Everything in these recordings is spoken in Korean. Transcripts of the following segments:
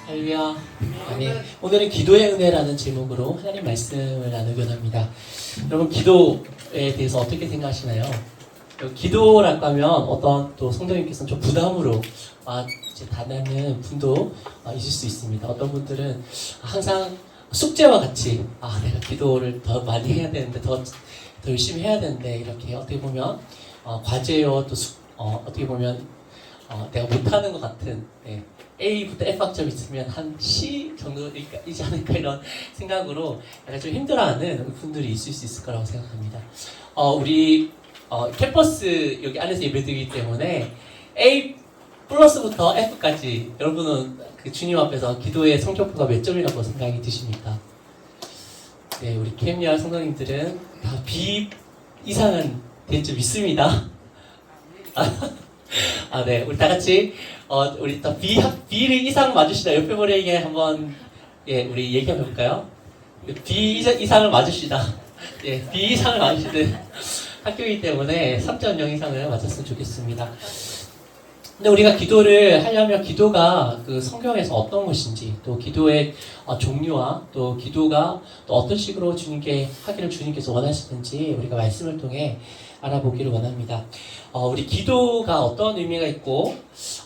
할렐루야. 아멘. 오늘은 기도의 은혜라는 제목으로 하나님 말씀을 나누려 합니다. 여러분, 기도에 대해서 어떻게 생각하시나요? 기도라고 하면 어떤 또 성도님께서는 좀 부담으로 이제 다가는 분도 있을 수 있습니다. 어떤 분들은 항상 숙제와 같이 내가 기도를 더 많이 해야 되는데 더 열심히 해야 되는데 이렇게 어떻게 보면 과제요 또 어떻게 보면 내가 못하는 것 같은 A부터 F 학점이 있으면 한 C 정도이지 않을까 이런 생각으로 약간 좀 힘들어하는 분들이 있을 수 있을 거라고 생각합니다. 우리 캠퍼스 여기 안에서 예배드리기 때문에 A 플러스부터 F까지 여러분은 그 주님 앞에서 기도의 성적표가 몇 점이라고 생각이 드십니까? 네, 우리 캠리아 성도님들은 다 B 이상은 될 줄 믿습니다. 네, 우리 다 같이 우리 또 B를 이상 맞으시다. 옆에 분에게 한번 우리 얘기 한번 해볼까요? B 이상을 맞으시다. B 이상을 맞으시는 학교이기 때문에 3.0 이상을 맞았으면 좋겠습니다. 근데 우리가 기도를 하려면 기도가 그 성경에서 어떤 것인지 또 기도의 종류와 또 기도가 또 어떤 식으로 주님께 하기를 주님께서 원하시는지 우리가 말씀을 통해 알아보기를 원합니다. 우리 기도가 어떤 의미가 있고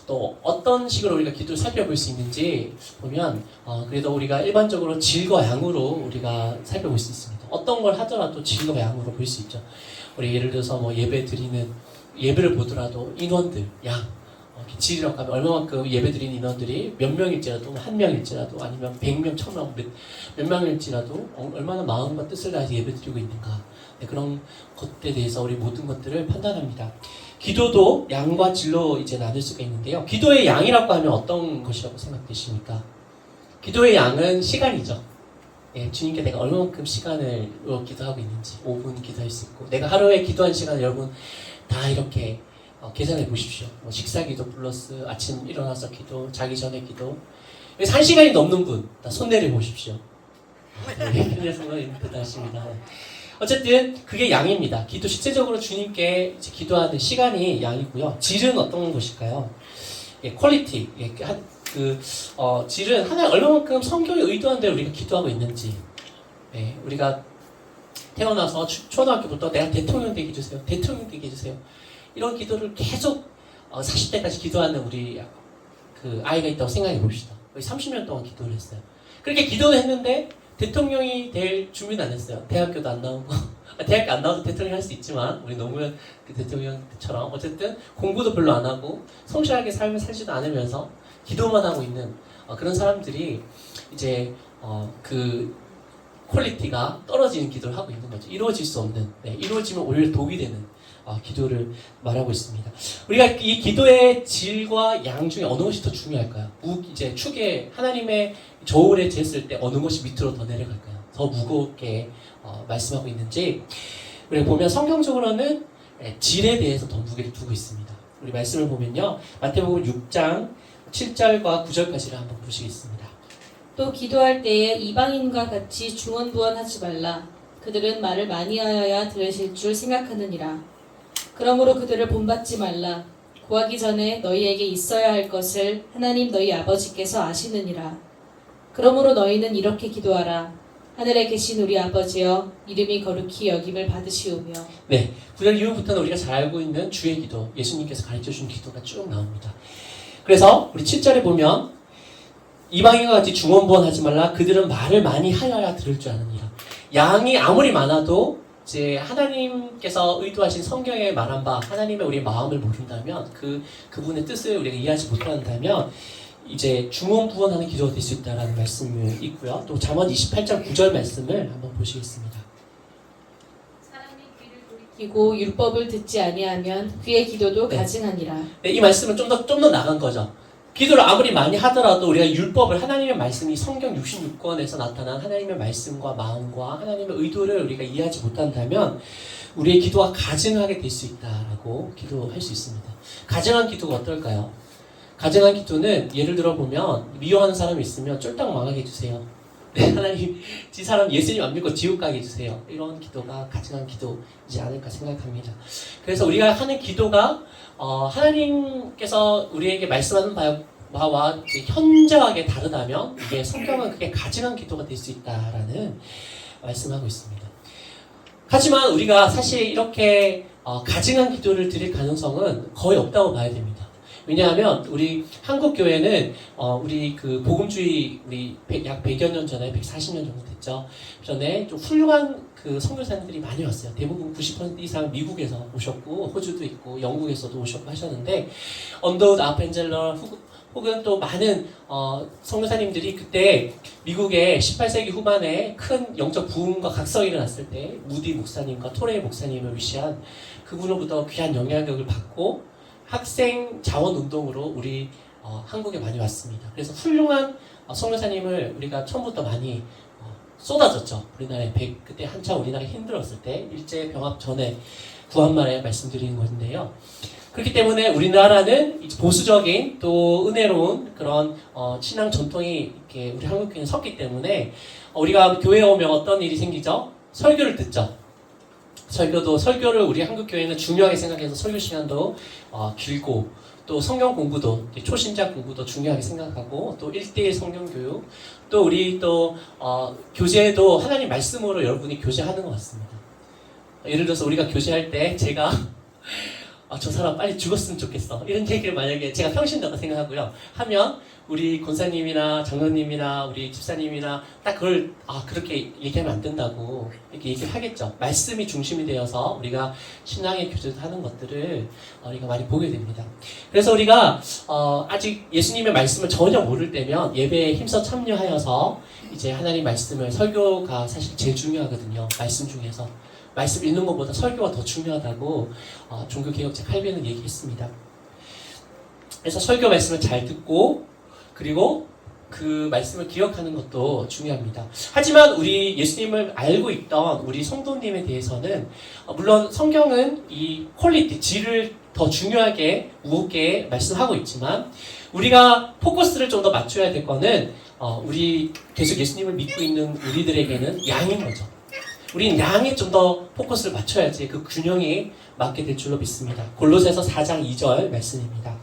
또 어떤 식으로 우리가 기도를 살펴볼 수 있는지 보면 그래도 우리가 일반적으로 질과 양으로 우리가 살펴볼 수 있습니다. 어떤 걸 하더라도 질과 양으로 볼 수 있죠. 우리 예를 들어서 뭐 예배를 보더라도 인원들 양 질이라고 하면 얼마만큼 예배드린 인원들이 몇 명일지라도 한 명일지라도 아니면 100명, 1000명 몇 명일지라도 얼마나 마음과 뜻을 다해서 예배드리고 있는가 그런 것에 대해서 우리 모든 것들을 판단합니다. 기도도 양과 질로 이제 나눌 수가 있는데요. 기도의 양이라고 하면 어떤 것이라고 생각되십니까? 기도의 양은 시간이죠. 주님께 내가 얼마만큼 시간을 기도하고 있는지 5분 기도할 수 있고 내가 하루에 기도한 시간을 여러분 다 이렇게 계산해 보십시오. 식사 기도 플러스 아침 일어나서 기도, 자기 전에 기도. 그래서 1시간이 넘는 분, 다 손 내려 보십시오. 대단하십니다. 어쨌든 그게 양입니다. 기도 실제적으로 주님께 이제 기도하는 시간이 양이고요. 질은 어떤 것일까요? 퀄리티. 질은 하나님 얼마만큼 성경에 의도한 대로 우리가 기도하고 있는지. 우리가 태어나서 초등학교부터 내가 대통령 되게 해주세요. 대통령 되게 해주세요. 이런 기도를 계속 40대까지 기도하는 우리 그 아이가 있다고 생각해 봅시다. 거의 30년 동안 기도를 했어요. 그렇게 기도를 했는데 대통령이 될 준비는 안 했어요. 대학교도 안 나오고 대학교 안 나와도 대통령 할 수 있지만 우리 노무현 그 대통령처럼 어쨌든 공부도 별로 안 하고 성실하게 삶을 살지도 않으면서 기도만 하고 있는 그런 사람들이 이제 그 퀄리티가 떨어지는 기도를 하고 있는 거죠. 이루어질 수 없는, 이루어지면 오히려 독이 되는 기도를 말하고 있습니다. 우리가 이 기도의 질과 양 중에 어느 것이 더 중요할까요? 이제 축에 하나님의 저울에 쟀을 때 어느 것이 밑으로 더 내려갈까요? 더 무겁게 말씀하고 있는지 우리가 보면 성경적으로는 질에 대해서 더 무게를 두고 있습니다. 우리 말씀을 보면요, 마태복음 6장 7절과 9절까지를 한번 보시겠습니다. 또 기도할 때에 이방인과 같이 중언부언하지 말라. 그들은 말을 많이 하여야 들으실 줄 생각하느니라. 그러므로 그들을 본받지 말라. 구하기 전에 너희에게 있어야 할 것을 하나님 너희 아버지께서 아시느니라. 그러므로 너희는 이렇게 기도하라. 하늘에 계신 우리 아버지여, 이름이 거룩히 여김을 받으시오며. 9절 이후부터는 우리가 잘 알고 있는 주의 기도, 예수님께서 가르쳐준 기도가 쭉 나옵니다. 그래서 우리 7절에 보면 이방인과 같이 중언부언하지 말라. 그들은 말을 많이 하여야 들을 줄 아느니라. 양이 아무리 많아도 이제 하나님께서 의도하신 성경에 말한 바 하나님의 우리 마음을 모른다면 그분의 뜻을 우리가 이해하지 못한다면 이제 중언부언하는 기도가 될 수 있다라는 말씀이 있고요. 또 잠언 28장 9절 말씀을 한번 보시겠습니다. 사람이 귀를 돌이키고 율법을 듣지 아니하면 그의 기도도 가증하니라. 이 말씀은 좀 더 나간 거죠. 기도를 아무리 많이 하더라도 우리가 율법을 하나님의 말씀이 성경 66권에서 나타난 하나님의 말씀과 마음과 하나님의 의도를 우리가 이해하지 못한다면 우리의 기도가 가증하게 될 수 있다라고 기도할 수 있습니다. 가증한 기도가 어떨까요? 가증한 기도는 예를 들어 보면 미워하는 사람이 있으면 쫄딱 망하게 해주세요. 하나님, 이 사람 예수님 안 믿고 지옥 가게 해주세요. 이런 기도가 가증한 기도이지 않을까 생각합니다. 그래서 우리가 하는 기도가 하나님께서 우리에게 말씀하는 바와 현저하게 다르다면 이게 성경은 그게 가증한 기도가 될 수 있다라는 말씀하고 있습니다. 하지만 우리가 사실 이렇게 가증한 기도를 드릴 가능성은 거의 없다고 봐야 됩니다. 왜냐하면 우리 한국 교회는 우리 그 복음주의 우리 약 100여 년 전에 140년 정도 됐죠. 전에 좀 훌륭한 그 선교사님들이 많이 왔어요. 대부분 90% 이상 미국에서 오셨고 호주도 있고 영국에서도 오셨고 하셨는데 언더우드 아펜젤러 혹은 또 많은 선교사님들이 그때 미국의 18세기 후반에 큰 영적 부흥과 각성이 일어났을 때 무디 목사님과 토레이 목사님을 위시한 그분으로부터 귀한 영향력을 받고 학생 자원 운동으로 우리 한국에 많이 왔습니다. 그래서 훌륭한 선교사님을 우리가 처음부터 많이 쏟아졌죠. 우리나라에 그때 한참 우리나라 힘들었을 때 일제 병합 전에 구한말에 말씀드리는 건데요. 그렇기 때문에 우리나라는 보수적인 또 은혜로운 그런 신앙 전통이 이렇게 우리 한국 교회는 섰기 때문에 우리가 교회에 오면 어떤 일이 생기죠? 설교를 듣죠. 설교를 우리 한국 교회는 중요하게 생각해서 설교 시간도 길고 또 성경 공부도 초신자 공부도 중요하게 생각하고 또 1대1 성경 교육 또 우리 또 교제도 하나님 말씀으로 여러분이 교제하는 것 같습니다. 예를 들어서 우리가 교제할 때 제가 저 사람 빨리 죽었으면 좋겠어 이런 얘기를 만약에 제가 평신도다 생각하고요 하면 우리 권사님이나 장로님이나 우리 집사님이나 딱 그걸 그렇게 얘기하면 안 된다고 이렇게 얘기를 하겠죠. 말씀이 중심이 되어서 우리가 신앙의 교제를 하는 것들을 우리가 많이 보게 됩니다. 그래서 우리가 아직 예수님의 말씀을 전혀 모를 때면 예배에 힘써 참여하여서 이제 하나님 말씀을 설교가 사실 제일 중요하거든요. 말씀 중에서 말씀 읽는 것보다 설교가 더 중요하다고 종교개혁자 칼빈은 얘기했습니다. 그래서 설교 말씀을 잘 듣고 그리고 그 말씀을 기억하는 것도 중요합니다. 하지만 우리 예수님을 알고 있던 우리 성도님에 대해서는 물론 성경은 이 퀄리티, 질을 더 중요하게 무겁게 말씀하고 있지만 우리가 포커스를 좀 더 맞춰야 될 거는 우리 계속 예수님을 믿고 있는 우리들에게는 양인 거죠. 우리는 양에 좀 더 포커스를 맞춰야지 그 균형이 맞게 될 줄로 믿습니다. 골로새서 4장 2절 말씀입니다.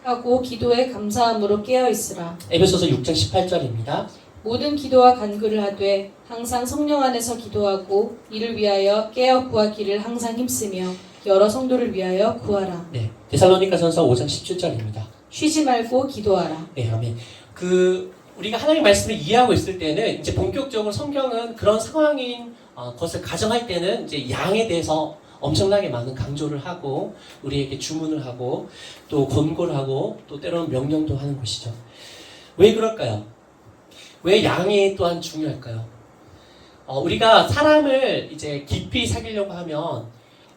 하고 기도에 감사함으로 깨어 있으라. 에베소서 6장 18절입니다. 모든 기도와 간구를 하되 항상 성령 안에서 기도하고 이를 위하여 깨어 구하기를 항상 힘쓰며 여러 성도를 위하여 구하라. 네, 데살로니가전서 5장 17절입니다. 쉬지 말고 기도하라. 네, 아멘. 우리가 하나님 말씀을 이해하고 있을 때는 이제 본격적으로 성경은 그런 상황인 것을 가정할 때는 이제 양에 대해서 엄청나게 많은 강조를 하고 우리에게 주문을 하고 또 권고를 하고 또 때로는 명령도 하는 것이죠. 왜 그럴까요? 왜 양이 또한 중요할까요? 우리가 사람을 이제 깊이 사귀려고 하면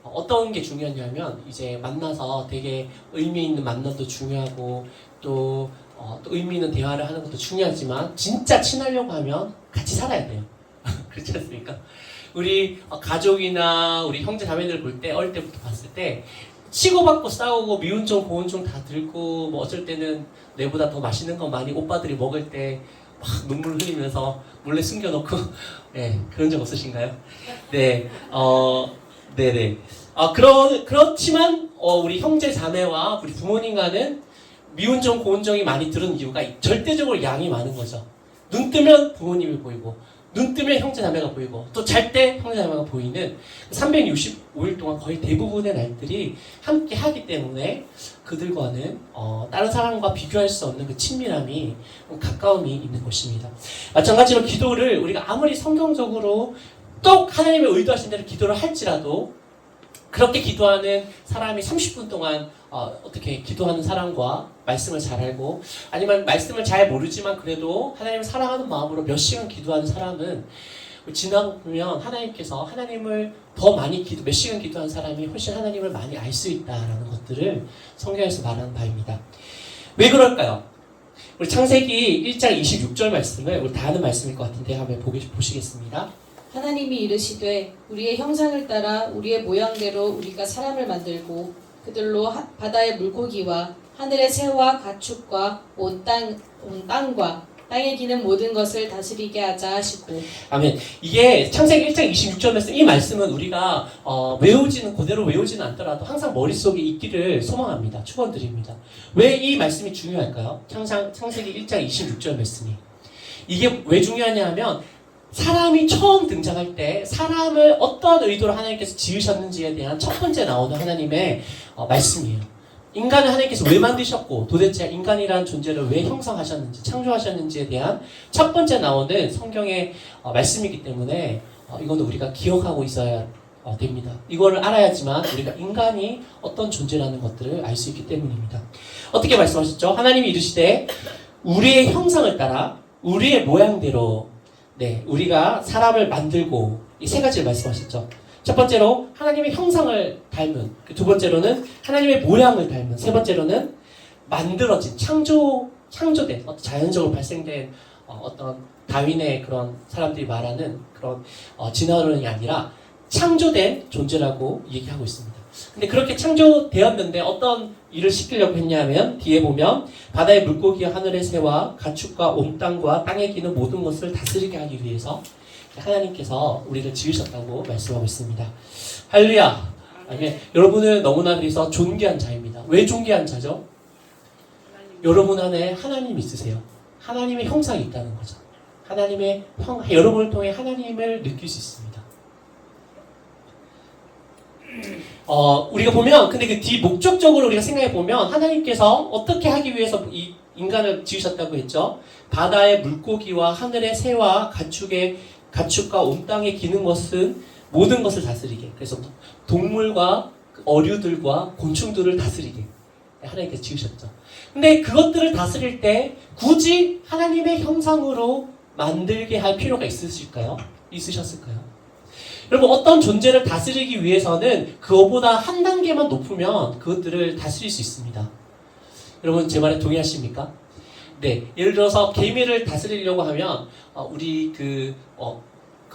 어떤 게 중요하냐면 이제 만나서 되게 의미 있는 만남도 중요하고 또 의미 있는 대화를 하는 것도 중요하지만 진짜 친하려고 하면 같이 살아야 돼요. 그렇지 않습니까? 우리 가족이나 우리 형제 자매들 볼 때 어릴 때부터 봤을 때 치고받고 싸우고 미운 종 고운 종 다 들고 뭐 어쩔 때는 내보다 더 맛있는 거 많이 오빠들이 먹을 때 막 눈물 흘리면서 몰래 숨겨놓고 네, 그런 적 없으신가요? 네, 네네. 그렇지만 우리 형제 자매와 우리 부모님과는 미운 종 고운 종이 많이 들은 이유가 절대적으로 양이 많은 거죠. 눈 뜨면 부모님이 보이고 눈 뜨면 형제자매가 보이고 또 잘 때 형제자매가 보이는 365일 동안 거의 대부분의 날들이 함께 하기 때문에 그들과는 다른 사람과 비교할 수 없는 그 친밀함이 가까움이 있는 것입니다. 마찬가지로 기도를 우리가 아무리 성경적으로 똑 하나님의 의도하신 대로 기도를 할지라도 그렇게 기도하는 사람이 30분 동안 어떻게 기도하는 사람과 말씀을 잘 알고 아니면 말씀을 잘 모르지만 그래도 하나님을 사랑하는 마음으로 몇 시간 기도하는 사람은 지나고 보면 하나님께서 하나님을 더 많이 몇 시간 기도한 사람이 훨씬 하나님을 많이 알 수 있다라는 것들을 성경에서 말하는 바입니다. 왜 그럴까요? 우리 창세기 1장 26절 말씀을 우리 다 아는 말씀일 것 같은데 한번 보시겠습니다. 하나님이 이르시되 우리의 형상을 따라 우리의 모양대로 우리가 사람을 만들고 그들로 바다의 물고기와 하늘의 새와 가축과 온 땅과 땅에 기는 모든 것을 다스리게 하자 하시고. 아멘. 이게 창세기 1장 26절 말씀, 이 말씀은 우리가 그대로 외우지는 않더라도 항상 머릿속에 있기를 소망합니다. 축원드립니다. 왜 이 말씀이 중요할까요? 창세기 1장 26절 말씀이. 이게 왜 중요하냐 하면 사람이 처음 등장할 때 사람을 어떤 의도로 하나님께서 지으셨는지에 대한 첫 번째 나오는 하나님의 말씀이에요. 인간을 하나님께서 왜 만드셨고 도대체 인간이라는 존재를 왜 형성하셨는지 창조하셨는지에 대한 첫 번째 나오는 성경의 말씀이기 때문에 이거는 우리가 기억하고 있어야 됩니다. 이거를 알아야지만 우리가 인간이 어떤 존재라는 것들을 알 수 있기 때문입니다. 어떻게 말씀하셨죠? 하나님이 이르시되 우리의 형상을 따라 우리의 모양대로 우리가 사람을 만들고 이 세 가지를 말씀하셨죠. 첫 번째로 하나님의 형상을 닮은, 두 번째로는 하나님의 모양을 닮은, 세 번째로는 만들어진, 창조된, 자연적으로 발생된 어떤 다윈의 그런 사람들이 말하는 그런 진화론이 아니라 창조된 존재라고 얘기하고 있습니다. 근데 그렇게 창조되었는데 어떤 일을 시키려고 했냐면 뒤에 보면 바다의 물고기와 하늘의 새와 가축과 온 땅과 땅에 기는 모든 것을 다스리게 하기 위해서 하나님께서 우리를 지으셨다고 말씀하고 있습니다. 할렐루야. 아멘. 여러분은 너무나 그래서 존귀한 자입니다. 왜 존귀한 자죠? 여러분 안에 하나님이 있으세요. 하나님의 형상이 있다는 거죠. 여러분을 통해 하나님을 느낄 수 있습니다. 우리가 보면 근데 그 뒤 목적적으로 우리가 생각해 보면 하나님께서 어떻게 하기 위해서 이 인간을 지으셨다고 했죠? 바다의 물고기와 하늘의 새와 가축과 온 땅에 기는 것은 모든 것을 다스리게. 그래서 동물과 어류들과 곤충들을 다스리게 하나님께서 지으셨죠. 근데 그것들을 다스릴 때 굳이 하나님의 형상으로 만들게 할 필요가 있으셨을까요? 여러분 어떤 존재를 다스리기 위해서는 그거보다 한 단계만 높으면 그것들을 다스릴 수 있습니다. 여러분 제 말에 동의하십니까? 네, 예를 들어서 개미를 다스리려고 하면 우리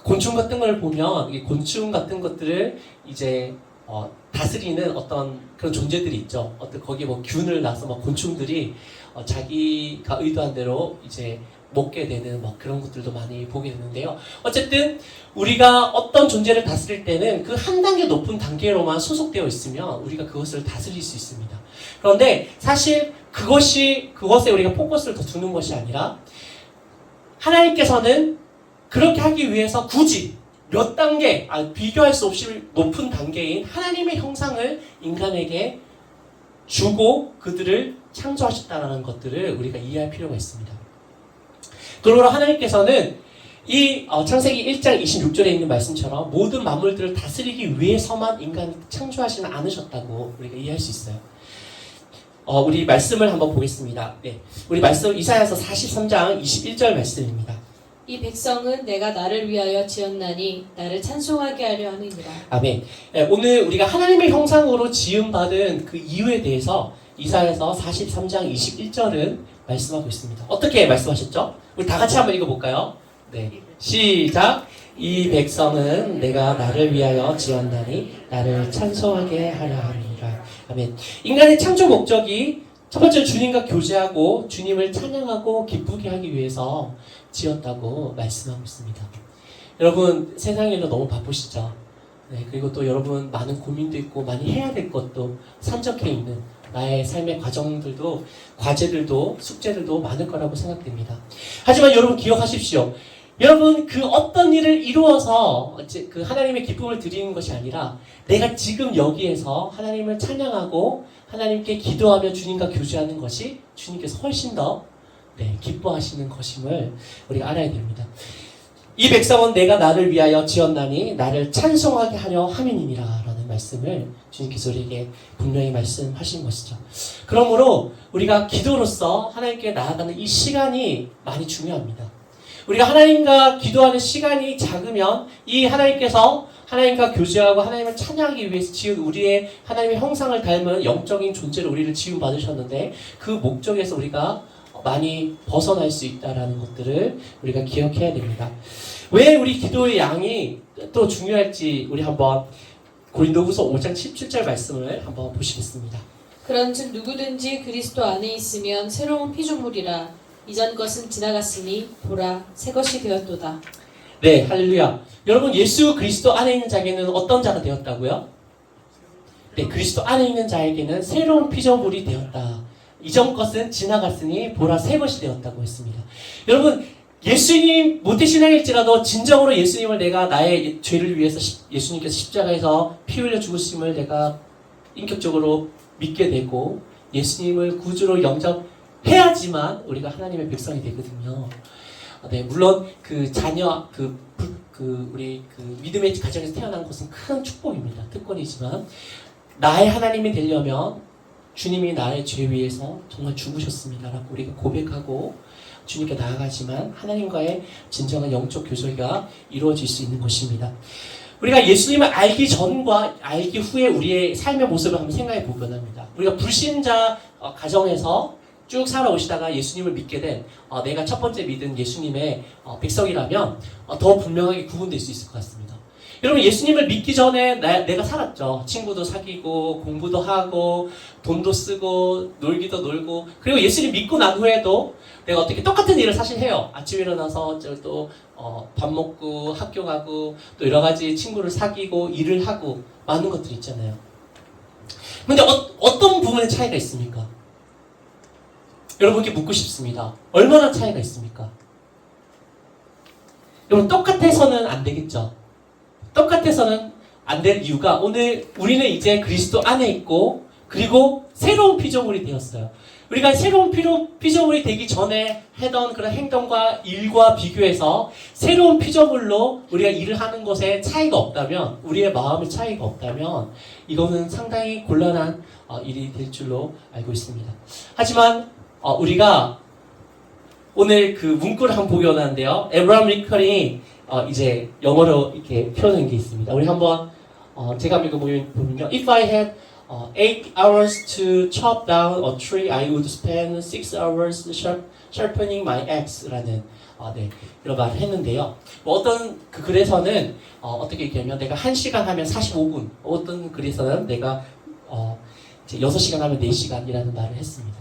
곤충 같은 걸 보면 이 곤충 같은 것들을 이제 다스리는 어떤 그런 존재들이 있죠. 거기에 뭐 균을 놔서 막 곤충들이 자기가 의도한 대로 이제 먹게 되는 뭐 그런 것들도 많이 보게 되는데요. 어쨌든 우리가 어떤 존재를 다스릴 때는 그 한 단계 높은 단계로만 소속되어 있으면 우리가 그것을 다스릴 수 있습니다. 그런데 사실 그것에 우리가 포커스를 더 두는 것이 아니라 하나님께서는 그렇게 하기 위해서 굳이 몇 단계, 비교할 수 없이 높은 단계인 하나님의 형상을 인간에게 주고 그들을 창조하셨다는 것들을 우리가 이해할 필요가 있습니다. 그러므로 하나님께서는 이 창세기 1장 26절에 있는 말씀처럼 모든 만물들을 다스리기 위해서만 인간을 창조하시는 않으셨다고 우리가 이해할 수 있어요. 우리 말씀을 한번 보겠습니다. 네, 우리 말씀 이사야서 43장 21절 말씀입니다. 이 백성은 내가 나를 위하여 지었나니 나를 찬송하게 하려 하느니라. 아멘. 오늘 우리가 하나님의 형상으로 지음받은 그 이유에 대해서 이사야서 43장 21절은 말씀하고 있습니다. 어떻게 말씀하셨죠? 우리 다 같이 한번 읽어볼까요? 네, 시작! 이 백성은 내가 나를 위하여 지었나니 나를 찬송하게 하려 하느니라. 아멘. 인간의 창조 목적이 첫 번째로 주님과 교제하고 주님을 찬양하고 기쁘게 하기 위해서 지었다고 말씀하고 있습니다. 여러분 세상 일로 너무 바쁘시죠? 네, 그리고 또 여러분 많은 고민도 있고 많이 해야 될 것도 산적해 있는 나의 삶의 과제들도 숙제들도 많을 거라고 생각됩니다. 하지만 여러분 기억하십시오. 여러분 그 어떤 일을 이루어서 그 하나님의 기쁨을 드리는 것이 아니라 내가 지금 여기에서 하나님을 찬양하고 하나님께 기도하며 주님과 교제하는 것이 주님께서 훨씬 더 기뻐하시는 것임을 우리가 알아야 됩니다. 이 백성은 내가 나를 위하여 지었나니 나를 찬송하게 하려 함이니라 라는 말씀을 주님께서 우리에게 분명히 말씀하신 것이죠. 그러므로 우리가 기도로서 하나님께 나아가는 이 시간이 많이 중요합니다. 우리가 하나님과 기도하는 시간이 작으면 이 하나님께서 하나님과 교제하고 하나님을 찬양하기 위해서 지은 우리의 하나님의 형상을 닮은 영적인 존재로 우리를 지음 받으셨는데 그 목적에서 우리가 많이 벗어날 수 있다는 것들을 우리가 기억해야 됩니다. 왜 우리 기도의 양이 또 중요할지 우리 한번 고린도후서 5장 17절 말씀을 한번 보시겠습니다. 그런즉 누구든지 그리스도 안에 있으면 새로운 피조물이라 이전 것은 지나갔으니 보라 새 것이 되었도다. 네, 할렐루야. 여러분, 예수 그리스도 안에 있는 자에게는 어떤 자가 되었다고요? 네, 그리스도 안에 있는 자에게는 새로운 피조물이 되었다. 이전 것은 지나갔으니 보라 새 것이 되었다고 했습니다. 여러분, 예수님 모태신앙일지라도 진정으로 예수님을 내가 나의 죄를 위해서 예수님께서 십자가에서 피 흘려 죽으심을 내가 인격적으로 믿게 되고 예수님을 구주로 영접해야지만 우리가 하나님의 백성이 되거든요. 네, 물론 그 자녀 우리 믿음의 가정에서 태어난 것은 큰 축복입니다. 특권이지만 나의 하나님이 되려면 주님이 나의 죄 위해서 정말 죽으셨습니다라고 우리가 고백하고 주님께 나아가지만 하나님과의 진정한 영적 교제가 이루어질 수 있는 것입니다. 우리가 예수님을 알기 전과 알기 후에 우리의 삶의 모습을 한번 생각해 보면 합니다. 우리가 불신자 가정에서 쭉 살아오시다가 예수님을 믿게 된 내가 첫 번째 믿은 예수님의 백성이라면 더 분명하게 구분될 수 있을 것 같습니다. 여러분, 예수님을 믿기 전에 내가 살았죠. 친구도 사귀고 공부도 하고 돈도 쓰고 놀기도 놀고, 그리고 예수님 믿고 난 후에도 내가 어떻게 똑같은 일을 사실 해요. 아침에 일어나서 또 밥 먹고 학교 가고 또 여러 가지 친구를 사귀고 일을 하고 많은 것들이 있잖아요. 근데 어떤 부분에 차이가 있습니까? 여러분께 묻고 싶습니다. 얼마나 차이가 있습니까? 여러분, 똑같아서는 안 되겠죠. 똑같아서는 안 될 이유가 오늘 우리는 이제 그리스도 안에 있고 그리고 새로운 피조물이 되었어요. 우리가 새로운 피조물이 되기 전에 하던 그런 행동과 일과 비교해서 새로운 피조물로 우리가 일을 하는 것에 차이가 없다면, 우리의 마음의 차이가 없다면 이거는 상당히 곤란한 일이 될 줄로 알고 있습니다. 하지만 우리가 오늘 그 문구를 한번 보기 원하는데요. 에브라함 링컨이 이제 영어로 이렇게 표현한 게 있습니다. 우리 한번 제가 읽어보면요. If I had 8 hours to chop down a tree, I would spend 6 hours sharpening my axe.라는 이런 말을 했는데요. 어떤 그 글에서는 어떻게 얘기하면 내가 1시간 하면 45분, 어떤 글에서는 내가 이제 6시간 하면 4시간이라는 말을 했습니다.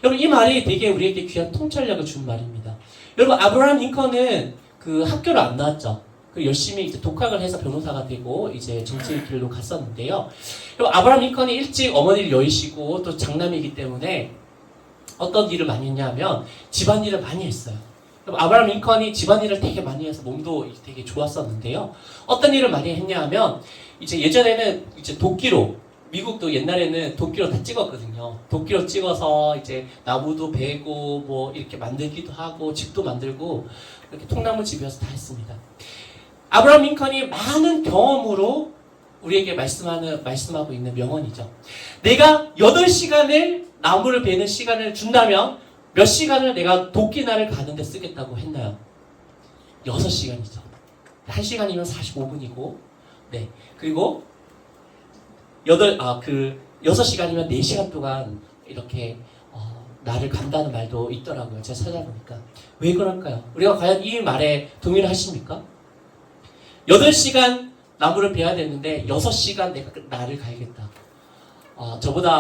여러분, 이 말이 되게 우리에게 귀한 통찰력을 준 말입니다. 여러분, 아브라함 링컨은 그 학교를 안 나왔죠. 그 열심히 이제 독학을 해서 변호사가 되고 이제 정치의 길로 갔었는데요. 그리고 아브라함 링컨이 일찍 어머니를 여의시고 또 장남이기 때문에 어떤 일을 많이 했냐면 집안일을 많이 했어요. 아브라함 링컨이 집안일을 되게 많이 해서 몸도 되게 좋았었는데요. 어떤 일을 많이 했냐 하면 이제 예전에는 이제 도끼로, 미국도 옛날에는 도끼로 다 찍었거든요. 도끼로 찍어서 이제 나무도 베고 뭐 이렇게 만들기도 하고 집도 만들고 이렇게 통나무 집이어서 다 했습니다. 아브라함 링컨이 많은 경험으로 우리에게 말씀하고 있는 명언이죠. 내가 8시간을 나무를 베는 시간을 준다면 몇 시간을 내가 도끼날을 가는데 쓰겠다고 했나요? 6시간이죠. 1시간이면 45분이고, 네. 그리고 6시간이면 4시간 동안 이렇게 나를 간다는 말도 있더라고요. 제가 찾아보니까. 왜 그럴까요? 우리가 과연 이 말에 동의를 하십니까? 8시간 나무를 베야 되는데 6시간 내가 나를 가야겠다.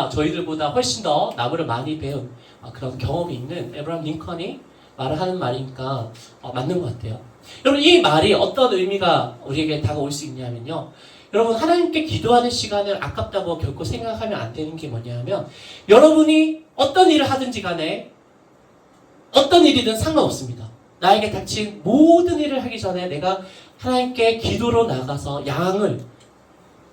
저희들보다 훨씬 더 나무를 많이 베운 그런 경험이 있는 에브라함 링컨이 말을 하는 말이니까 맞는 것 같아요. 여러분, 이 말이 어떤 의미가 우리에게 다가올 수 있냐면요. 여러분, 하나님께 기도하는 시간을 아깝다고 결코 생각하면 안 되는 게 뭐냐면, 여러분이 어떤 일을 하든지 간에 어떤 일이든 상관없습니다. 나에게 닥친 모든 일을 하기 전에 내가 하나님께 기도로 나가서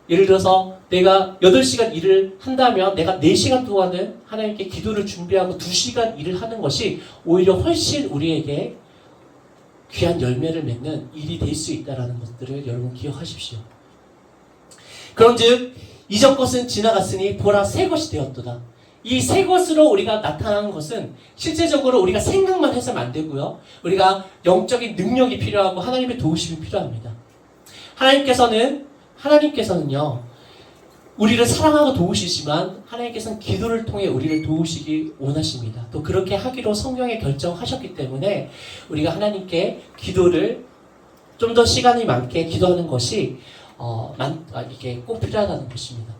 예를 들어서 내가 8시간 일을 한다면 내가 4시간 동안은 하나님께 기도를 준비하고 2시간 일을 하는 것이 오히려 훨씬 우리에게 귀한 열매를 맺는 일이 될 수 있다는 것들을 여러분 기억하십시오. 그런즉 이전 것은 지나갔으니 보라 새 것이 되었도다. 이 새 것으로 우리가 나타나는 것은 실제적으로 우리가 생각만 해서는 안 되고요. 우리가 영적인 능력이 필요하고 하나님의 도우심이 필요합니다. 하나님께서는요, 우리를 사랑하고 도우시지만 하나님께서는 기도를 통해 우리를 도우시기 원하십니다. 또 그렇게 하기로 성경에 결정하셨기 때문에 우리가 하나님께 기도를 좀 더 시간이 많게 기도하는 것이 이게 꼭 필요하다는 것입니다.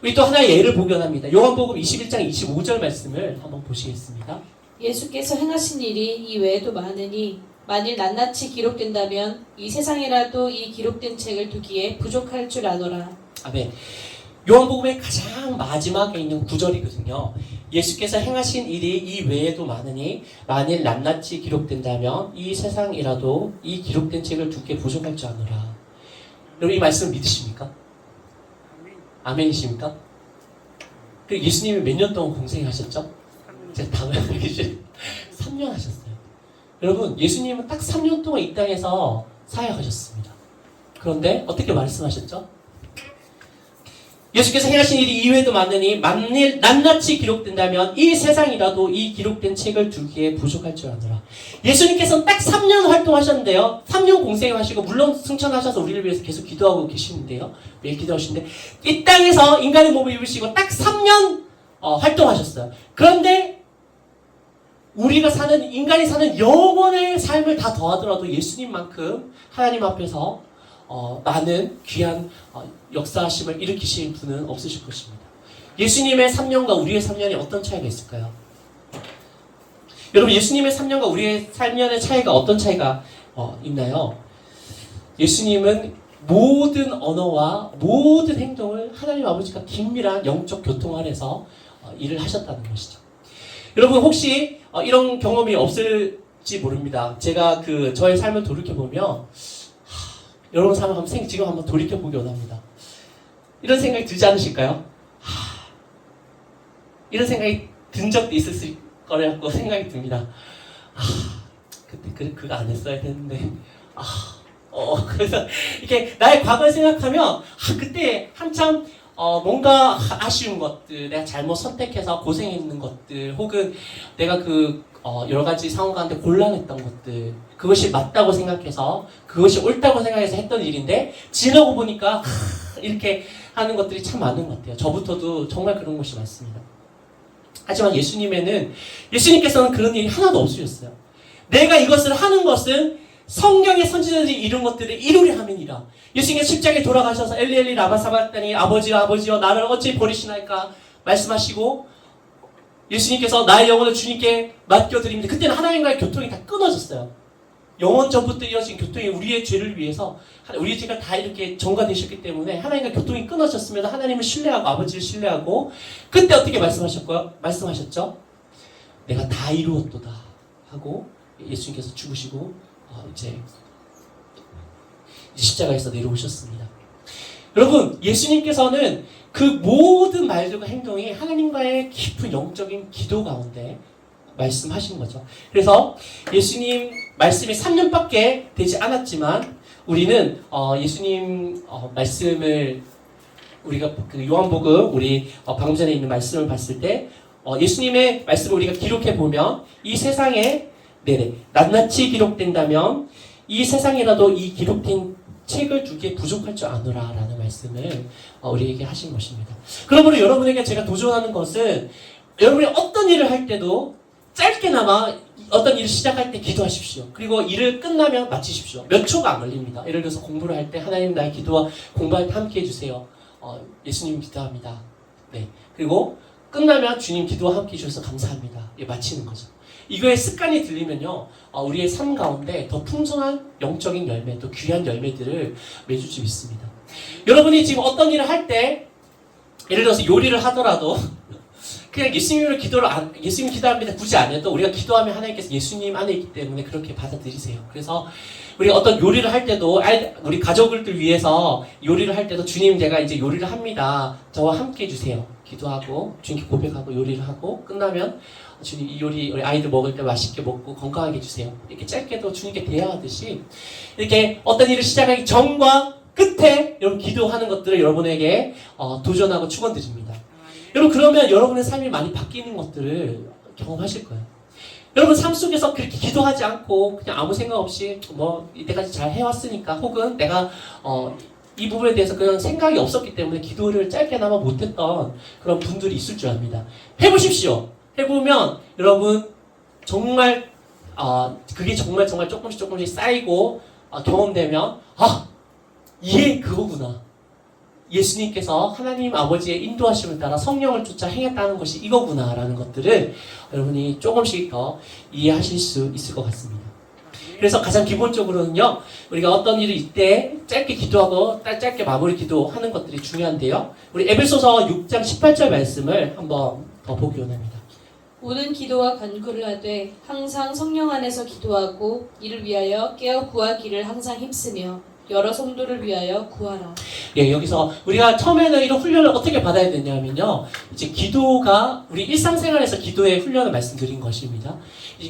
우리 또 하나의 예를 보견합니다. 요한복음 21장 25절 말씀을 한번 보시겠습니다. 예수께서 행하신 일이 이 외에도 많으니 만일 낱낱이 기록된다면 이 세상이라도 이 기록된 책을 두기에 부족할 줄 아노라. 아멘. 요한복음의 가장 마지막에 있는 구절이거든요. 예수께서 행하신 일이 이 외에도 많으니 만일 낱낱이 기록된다면 이 세상이라도 이 기록된 책을 두기에 부족할 줄 아노라. 여러분 이 말씀 믿으십니까? 아멘이십니까? 그 예수님이 몇 년 동안 공생하셨죠? 제가 당연히 얘기해 3년 하셨어요. 여러분 예수님은 딱 3년 동안 이 땅에서 사역하셨습니다. 그런데 어떻게 말씀하셨죠? 예수께서 행하신 일이 이외에도 많으니 만일 낱낱이 기록된다면 이 세상이라도 이 기록된 책을 두기에 부족할 줄 아노라. 예수님께서는 딱 3년 활동하셨는데요. 3년 공생하시고 물론 승천하셔서 우리를 위해서 계속 기도하고 계시는데요. 매일 기도하시는데 이 땅에서 인간의 몸을 입으시고 딱 3년 활동하셨어요. 그런데 우리가 사는 인간이 사는 영원의 삶을 다 더하더라도 예수님만큼 하나님 앞에서 많은 귀한 역사하심을 일으키신 분은 없으실 것입니다. 예수님의 3년과 우리의 3년이 어떤 차이가 있을까요? 여러분 예수님의 3년과 우리의 3년의 차이가 어떤 차이가 있나요? 예수님은 모든 언어와 모든 행동을 하나님 아버지가 긴밀한 영적 교통 안에서 일을 하셨다는 것이죠. 여러분 혹시 이런 경험이 없을지 모릅니다. 제가 저의 삶을 돌이켜보면 여러분 삶을 지금 한번 돌이켜보기 원합니다. 이런 생각이 들지 않으실까요? 이런 생각이 든 적도 있을 거라고 생각이 듭니다. 그때 그거 안 했어야 되는데 그래서 이렇게 나의 과거를 생각하면 그때 한참 뭔가 아쉬운 것들, 내가 잘못 선택해서 고생했는 것들, 혹은 내가 여러 가지 상황 가운데 곤란했던 것들, 그것이 맞다고 생각해서, 그것이 옳다고 생각해서 했던 일인데, 지나고 보니까, 이렇게 하는 것들이 참 많은 것 같아요. 저부터도 정말 그런 것이 많습니다. 하지만 예수님께서는 그런 일이 하나도 없으셨어요. 내가 이것을 하는 것은 성경의 선지자들이 이룬 것들을 이루려 함이니라. 예수님의 십자가에 돌아가셔서 엘리 라마 사박다니 아버지여 나를 어찌 버리시나이까 말씀하시고 예수님께서 나의 영혼을 주님께 맡겨드립니다. 그때는 하나님과의 교통이 다 끊어졌어요. 영원 전부터 이어진 교통이 우리의 죄를 위해서 우리의 죄가 다 이렇게 전가되셨기 때문에 하나님과 교통이 끊어졌으면서 하나님을 신뢰하고 아버지를 신뢰하고 그때 어떻게 말씀하셨죠? 내가 다 이루었도다 하고 예수님께서 죽으시고 이제 십자가에서 내려오셨습니다. 여러분 예수님께서는 그 모든 말들과 행동이 하나님과의 깊은 영적인 기도 가운데 말씀하신 거죠. 그래서 예수님 말씀이 3년밖에 되지 않았지만 우리는 예수님 말씀을 우리가 요한복음 우리 방금 전에 있는 말씀을 봤을 때 예수님의 말씀을 우리가 기록해 보면 이 세상에 낱낱이 기록된다면 이 세상이라도 이 기록된 책을 두기에 부족할 줄 아노라 라는 말씀을 우리에게 하신 것입니다. 그러므로 여러분에게 제가 도전하는 것은 여러분이 어떤 일을 할 때도 짧게나마 어떤 일을 시작할 때 기도하십시오. 그리고 일을 끝나면 마치십시오. 몇 초가 안 걸립니다. 예를 들어서 공부를 할 때 하나님 나의 기도와 공부할 때 함께 해주세요. 예수님 기도합니다. 네. 그리고 끝나면 주님 기도와 함께 해주셔서 감사합니다. 마치는 거죠. 이거의 습관이 들리면요, 우리의 삶 가운데 더 풍성한 영적인 열매, 또 귀한 열매들을 맺을 믿습니다. 여러분이 지금 어떤 일을 할 때, 예를 들어서 요리를 하더라도, 그냥 예수님 기도합니다. 굳이 안 해도 우리가 기도하면 하나님께서 예수님 안에 있기 때문에 그렇게 받아들이세요. 그래서 우리 어떤 요리를 할 때도, 우리 가족들 위해서 요리를 할 때도 주님 제가 이제 요리를 합니다. 저와 함께 해주세요. 기도하고, 주님께 고백하고 요리를 하고, 끝나면 주님 이 요리 우리 아이들 먹을 때 맛있게 먹고 건강하게 해주세요. 이렇게 짧게도 주님께 대화하듯이 이렇게 어떤 일을 시작하기 전과 끝에 여러분 기도하는 것들을 여러분에게 도전하고 축원드립니다. 여러분 그러면 여러분의 삶이 많이 바뀌는 것들을 경험하실 거예요. 여러분 삶 속에서 그렇게 기도하지 않고 그냥 아무 생각 없이 이때까지 잘 해왔으니까 혹은 내가 이 부분에 대해서 그냥 생각이 없었기 때문에 기도를 짧게나마 못했던 그런 분들이 있을 줄 압니다. 해보십시오. 해보면 여러분 정말 그게 정말 조금씩 쌓이고 경험되면 이게 그거구나. 예수님께서 하나님 아버지의 인도하심을 따라 성령을 쫓아 행했다는 것이 이거구나라는 것들을 여러분이 조금씩 더 이해하실 수 있을 것 같습니다. 그래서 가장 기본적으로는요, 우리가 어떤 일을 이때 짧게 기도하고 짧게 마무리 기도하는 것들이 중요한데요. 우리 에베소서 6장 18절 말씀을 한번 더 보기 원합니다. 모든 기도와 간구를 하되 항상 성령 안에서 기도하고 이를 위하여 깨어 구하기를 항상 힘쓰며 여러 성도를 위하여 구하라. 예, 여기서 우리가 처음에는 이런 훈련을 어떻게 받아야 되냐면요. 이제 기도가 우리 일상생활에서 기도의 훈련을 말씀드린 것입니다.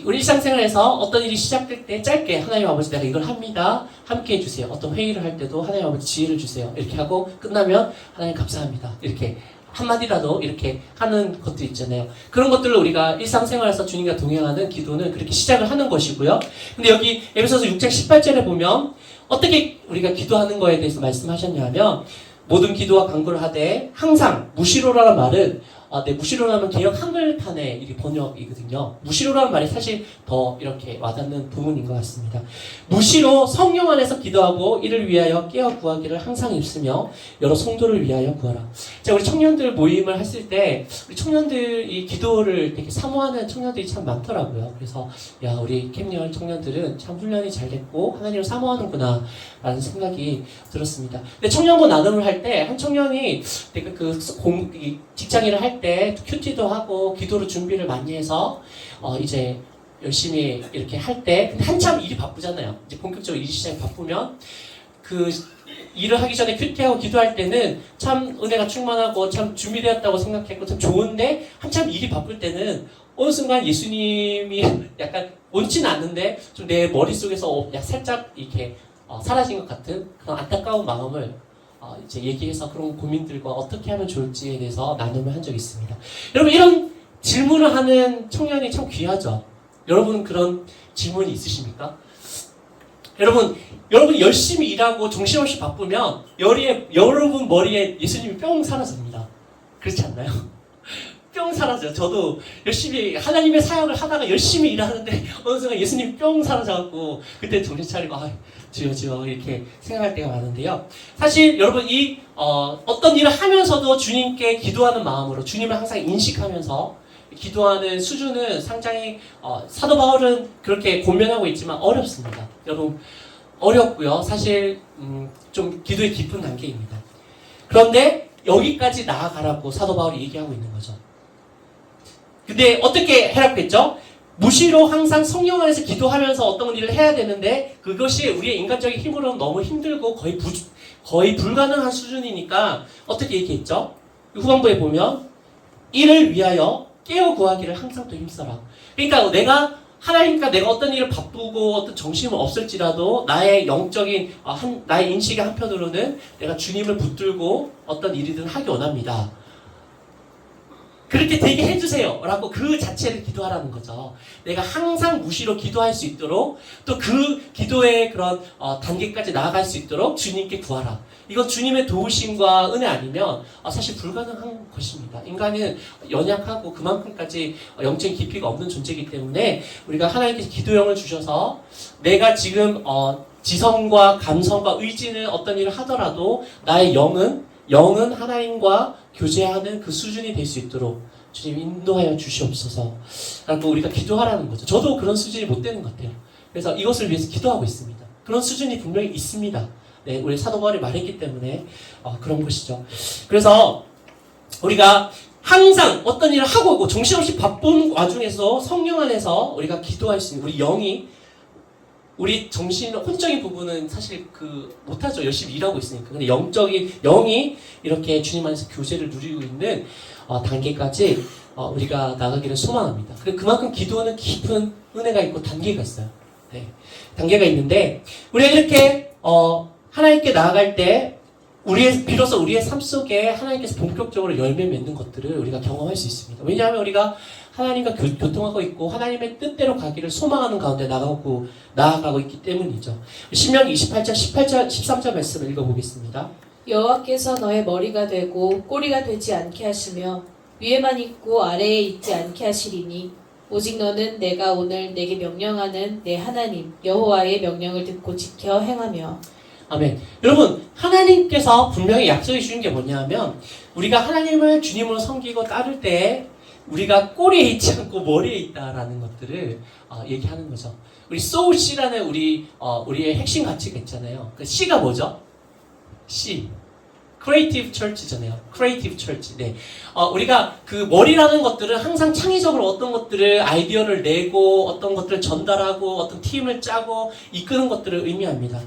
우리 일상생활에서 어떤 일이 시작될 때 짧게 하나님 아버지 내가 이걸 합니다. 함께 해주세요. 어떤 회의를 할 때도 하나님 아버지 지혜를 주세요. 이렇게 하고 끝나면 하나님 감사합니다. 이렇게 한마디라도 이렇게 하는 것도 있잖아요. 그런 것들을 우리가 일상생활에서 주님과 동행하는 기도는 그렇게 시작을 하는 것이고요. 근데 여기 에베소서 6장 18절에 보면 어떻게 우리가 기도하는 거에 대해서 말씀하셨냐면 모든 기도와 간구를 하되 항상 무시로라는 말은 무시로라는 개역 한글판의 이 번역이거든요. 무시로라는 말이 사실 더 이렇게 와닿는 부분인 것 같습니다. 무시로 성령 안에서 기도하고 이를 위하여 깨어 구하기를 항상 입으며 여러 성도를 위하여 구하라. 자, 우리 청년들 모임을 했을 때 우리 청년들이 기도를 되게 사모하는 청년들이 참 많더라고요. 그래서 야, 우리 캠리얼 청년들은 참 훈련이 잘 됐고 하나님을 사모하는구나 라는 생각이 들었습니다. 근데 청년부 나눔을 할 때 한 청년이 되게 직장일을 할 때 큐티도 하고 기도로 준비를 많이 해서 이제 열심히 이렇게 할 때 한참 일이 바쁘잖아요. 이제 본격적으로 일이 시작이 바쁘면 그 일을 하기 전에 큐티하고 기도할 때는 참 은혜가 충만하고 참 준비되었다고 생각했고 참 좋은데 한참 일이 바쁠 때는 어느 순간 예수님이 약간 온지는 않는데 좀 내 머릿속에서 살짝 이렇게 사라진 것 같은 그런 안타까운 마음을 이제 얘기해서 그런 고민들과 어떻게 하면 좋을지에 대해서 나눔을 한 적이 있습니다. 여러분 이런 질문을 하는 청년이 참 귀하죠. 여러분 그런 질문이 있으십니까? 여러분 열심히 일하고 정신없이 바쁘면 여러분 머리에 예수님이 뿅 사라집니다. 그렇지 않나요? 뿅 사라져요. 저도 열심히 하나님의 사역을 하다가 열심히 일하는데 어느 순간 예수님이 뿅 사라져갖고 그때 정신 차리고 주여 이렇게 생각할 때가 많은데요. 사실 여러분 어떤 일을 하면서도 주님께 기도하는 마음으로 주님을 항상 인식하면서 기도하는 수준은 상당히 사도 바울은 그렇게 고면하고 있지만 어렵습니다. 여러분 어렵고요. 사실 좀 기도의 깊은 단계입니다. 그런데 여기까지 나아가라고 사도 바울이 얘기하고 있는 거죠. 근데 어떻게 해라고 했죠? 무시로 항상 성령 안에서 기도하면서 어떤 일을 해야 되는데 그것이 우리의 인간적인 힘으로는 너무 힘들고 거의 불가능한 수준이니까 어떻게 얘기했죠? 후반부에 보면 이를 위하여 깨어 구하기를 항상 또 힘써라. 그러니까 하나님과 내가 어떤 일을 바쁘고 어떤 정신이 없을지라도 나의 영적인 나의 인식의 한편으로는 내가 주님을 붙들고 어떤 일이든 하기 원합니다. 그렇게 되게 해주세요 라고 그 자체를 기도하라는 거죠. 내가 항상 무시로 기도할 수 있도록 또 그 기도의 그런 단계까지 나아갈 수 있도록 주님께 구하라. 이건 주님의 도우심과 은혜 아니면 사실 불가능한 것입니다. 인간은 연약하고 그만큼까지 영적인 깊이가 없는 존재이기 때문에 우리가 하나님께서 기도형을 주셔서 내가 지금 지성과 감성과 의지는 어떤 일을 하더라도 나의 영은 하나님과 교제하는 그 수준이 될 수 있도록 주님 인도하여 주시옵소서 라고 우리가 기도하라는 거죠. 저도 그런 수준이 못 되는 것 같아요. 그래서 이것을 위해서 기도하고 있습니다. 그런 수준이 분명히 있습니다. 네, 우리 사도 바울이 말했기 때문에 그런 것이죠. 그래서 우리가 항상 어떤 일을 하고 있고 정신없이 바쁜 와중에서 성령 안에서 우리가 기도할 수 있는 우리 영이 우리 혼적인 부분은 사실 못하죠. 열심히 일하고 있으니까. 근데 영이 이렇게 주님 안에서 교제를 누리고 있는 단계까지 우리가 나가기를 소망합니다. 그만큼 기도는 깊은 은혜가 있고 단계가 있어요. 네. 단계가 있는데, 우리가 이렇게, 하나님께 나아갈 때, 비로소 우리의 삶 속에 하나님께서 본격적으로 열매 맺는 것들을 우리가 경험할 수 있습니다. 왜냐하면 우리가 하나님과 교통하고 있고 하나님의 뜻대로 가기를 소망하는 가운데 나아가고 있기 때문이죠. 신명기 28장 13절 말씀을 읽어보겠습니다. 여호와께서 너의 머리가 되고 꼬리가 되지 않게 하시며 위에만 있고 아래에 있지 않게 하시리니 오직 너는 내가 오늘 내게 명령하는 내 하나님 여호와의 명령을 듣고 지켜 행하며. 아멘. 여러분, 하나님께서 분명히 약속해 주신 게 뭐냐면 우리가 하나님을 주님으로 섬기고 따를 때 우리가 꼬리에 있지 않고 머리에 있다라는 것들을 얘기하는 거죠. 우리 소울 C라는 우리의 핵심 가치가 있잖아요. 그 C가 뭐죠? C. 크리에이티브 철치잖아요. 크리에이티브 철치. 네. 우리가 그 머리라는 것들은 항상 창의적으로 어떤 것들을 아이디어를 내고 어떤 것들을 전달하고 어떤 팀을 짜고 이끄는 것들을 의미합니다.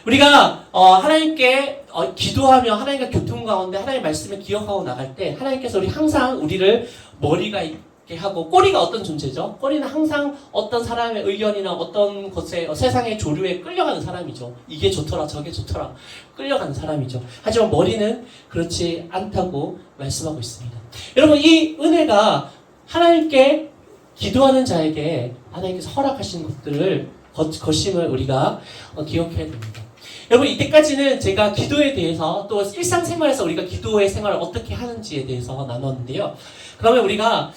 우리가 하나님께 기도하며 하나님과 교통 가운데 하나님의 말씀을 기억하고 나갈 때 하나님께서 항상 우리를 머리가 있게 하고 꼬리가 어떤 존재죠? 꼬리는 항상 어떤 사람의 의견이나 어떤 것에 세상의 조류에 끌려가는 사람이죠. 이게 좋더라 저게 좋더라 끌려가는 사람이죠. 하지만 머리는 그렇지 않다고 말씀하고 있습니다. 여러분 이 은혜가 하나님께 기도하는 자에게 하나님께서 허락하신 것들을 것임을 우리가 기억해야 됩니다. 여러분 이때까지는 제가 기도에 대해서 또 일상생활에서 우리가 기도의 생활을 어떻게 하는지에 대해서 나눴는데요. 그러면 우리가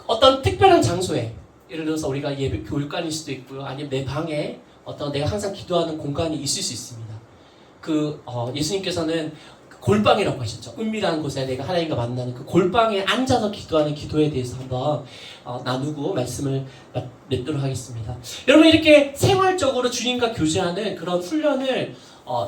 어떤 특별한 장소에 예를 들어서 우리가 예배 교육관일 수도 있고요. 아니면 내 방에 어떤 내가 항상 기도하는 공간이 있을 수 있습니다. 예수님께서는 골방이라고 하셨죠. 은밀한 곳에 내가 하나님과 만나는 그 골방에 앉아서 기도하는 기도에 대해서 한번 나누고 말씀을 맺도록 하겠습니다. 여러분 이렇게 생활적으로 주님과 교제하는 그런 훈련을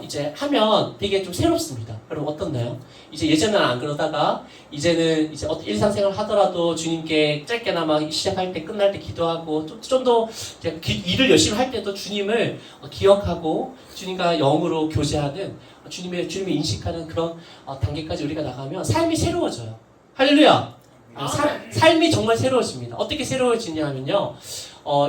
이제 하면 되게 좀 새롭습니다. 여러분 어떻나요? 이제 예전에는 안 그러다가 이제는 이제 일상생활 하더라도 주님께 짧게나마 시작할 때 끝날 때 기도하고 좀 더 일을 열심히 할 때도 주님을 기억하고 주님과 영으로 교제하는 주님을 인식하는 그런 단계까지 우리가 나가면 삶이 새로워져요. 할렐루야! 삶이 정말 새로워집니다. 어떻게 새로워지냐 하면요.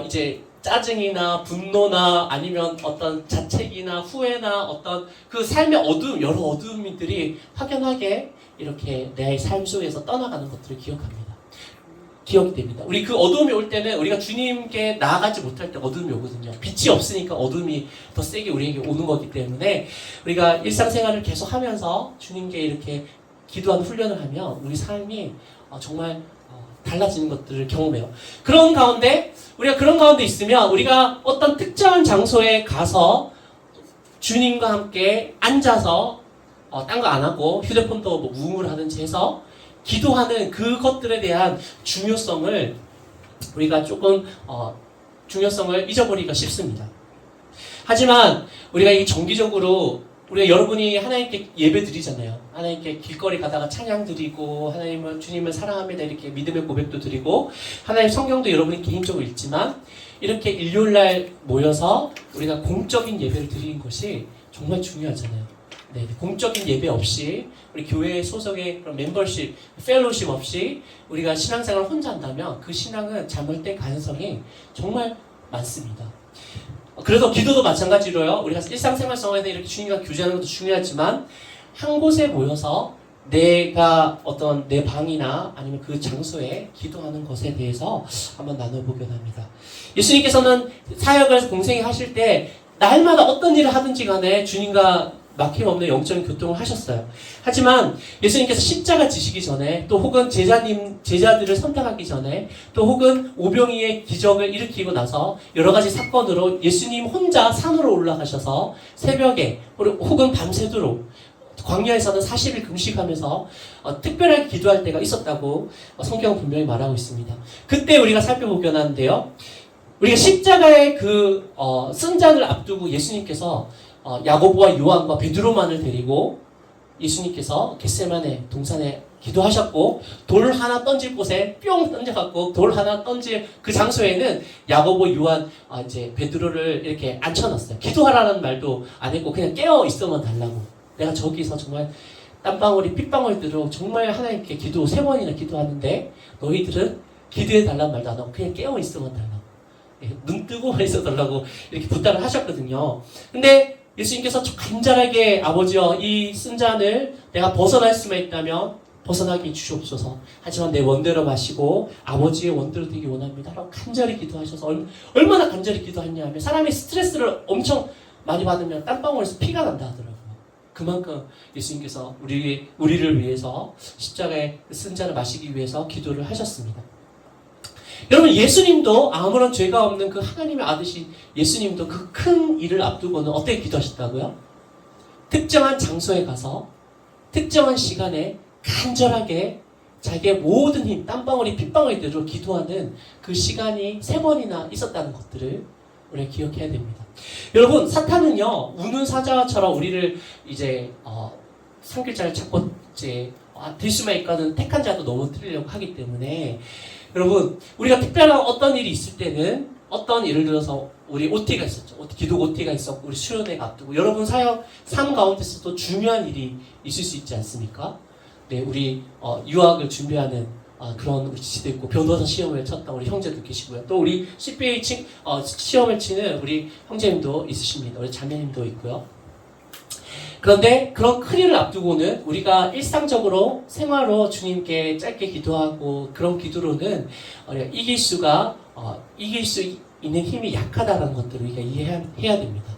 이제 짜증이나 분노나 아니면 어떤 자책이나 후회나 어떤 그 삶의 여러 어두움들이 확연하게 이렇게 내 삶 속에서 떠나가는 것들을 기억이 됩니다. 우리 그 어두움이 올 때는 우리가 주님께 나아가지 못할 때 어두움이 오거든요. 빛이 없으니까 어두움이 더 세게 우리에게 오는 거기 때문에 우리가 일상생활을 계속 하면서 주님께 이렇게 기도하는 훈련을 하면 우리 삶이 정말 달라지는 것들을 경험해요. 우리가 그런 가운데 있으면 우리가 어떤 특정한 장소에 가서 주님과 함께 앉아서 딴 거 안 하고 휴대폰도 뭐 무음을 하든지 해서 기도하는 그것들에 대한 중요성을 우리가 조금 중요성을 잊어버리기가 쉽습니다. 하지만 우리가 이 정기적으로 우리가 여러분이 하나님께 예배 드리잖아요. 하나님께 길거리 가다가 찬양 드리고 하나님은 주님을 사랑합니다 이렇게 믿음의 고백도 드리고 하나님 성경도 여러분이 개인적으로 읽지만 이렇게 일요일날 모여서 우리가 공적인 예배를 드리는 것이 정말 중요하잖아요. 네, 공적인 예배 없이 우리 교회 소속의 그런 멤버십, 펠로십 없이 우리가 신앙생활을 혼자 한다면 그 신앙은 잘못될 가능성이 정말 많습니다. 그래서 기도도 마찬가지로요. 우리가 일상생활 속에서 이렇게 주님과 교제하는 것도 중요하지만 한 곳에 모여서 내가 어떤 내 방이나 아니면 그 장소에 기도하는 것에 대해서 한번 나눠보려 합니다. 예수님께서는 사역을 공생애 하실 때 날마다 어떤 일을 하든지 간에 주님과 막힘없는 영적인 교통을 하셨어요. 하지만 예수님께서 십자가 지시기 전에 또 혹은 제자들을 선택하기 전에 또 혹은 오병이의 기적을 일으키고 나서 여러 가지 사건으로 예수님 혼자 산으로 올라가셔서 새벽에 혹은 밤새도록 광야에서는 40일 금식하면서 특별하게 기도할 때가 있었다고 성경은 분명히 말하고 있습니다. 그때 우리가 살펴보긴 하는데요. 우리가 십자가의 쓴 잔을 앞두고 예수님께서 야고보와 요한과 베드로만을 데리고 예수님께서 겟세마네 동산에 기도하셨고 돌 하나 던질 곳에 뿅 던져갖고 돌 하나 던질 그 장소에는 야고보, 요한, 이제 베드로를 이렇게 앉혀놨어요. 기도하라는 말도 안 했고 그냥 깨어 있어만 달라고. 내가 저기서 정말 땀방울이 핏방울들로 정말 하나님께 기도 3번이나 기도하는데 너희들은 기도해 달라는 말도 안 하고 그냥 깨어 있어만 달라고. 눈 뜨고만 있어 달라고 이렇게 부탁을 하셨거든요. 근데 예수님께서 간절하게 아버지여 이 쓴 잔을 내가 벗어날 수만 있다면 벗어나게 주시옵소서. 하지만 내 원대로 마시고 아버지의 원대로 되기 원합니다. 라고 간절히 기도하셔서 얼마나 간절히 기도했냐 하면 사람이 스트레스를 엄청 많이 받으면 땀방울에서 피가 난다 하더라고요. 그만큼 예수님께서 우리를 위해서 십자가의 쓴 잔을 마시기 위해서 기도를 하셨습니다. 여러분 예수님도 아무런 죄가 없는 그 하나님의 아들이신 예수님도 그 큰 일을 앞두고는 어떻게 기도하셨다고요? 특정한 장소에 가서 특정한 시간에 간절하게 자기의 모든 힘, 땀방울이 핏방울이 되도록 기도하는 그 시간이 3번이나 있었다는 것들을 우리가 기억해야 됩니다. 여러분, 사탄은요, 우는 사자처럼 우리를 이제 상길자를 찾고 이제 될 수만 있거든 택한 자도 넘어뜨리려고 하기 때문에, 여러분, 우리가 특별한 어떤 일이 있을 때는 어떤 예를 들어서 우리 OT가 있었죠. 기도 OT가 있었고 우리 수련회가 앞두고 여러분 사역 삶 가운데서도 중요한 일이 있을 수 있지 않습니까? 네, 우리 유학을 준비하는 그런 우리 지도 있고 변호사 시험을 쳤던 우리 형제도 계시고요. 또 우리 CPA 시험을 치는 우리 형제님도 있으십니다. 우리 자매님도 있고요. 그런데 그런 큰 일을 앞두고는 우리가 일상적으로 생활로 주님께 짧게 기도하고 그런 기도로는 우리가 이길 수 있는 힘이 약하다는 것들을 우리가 이해해야 됩니다.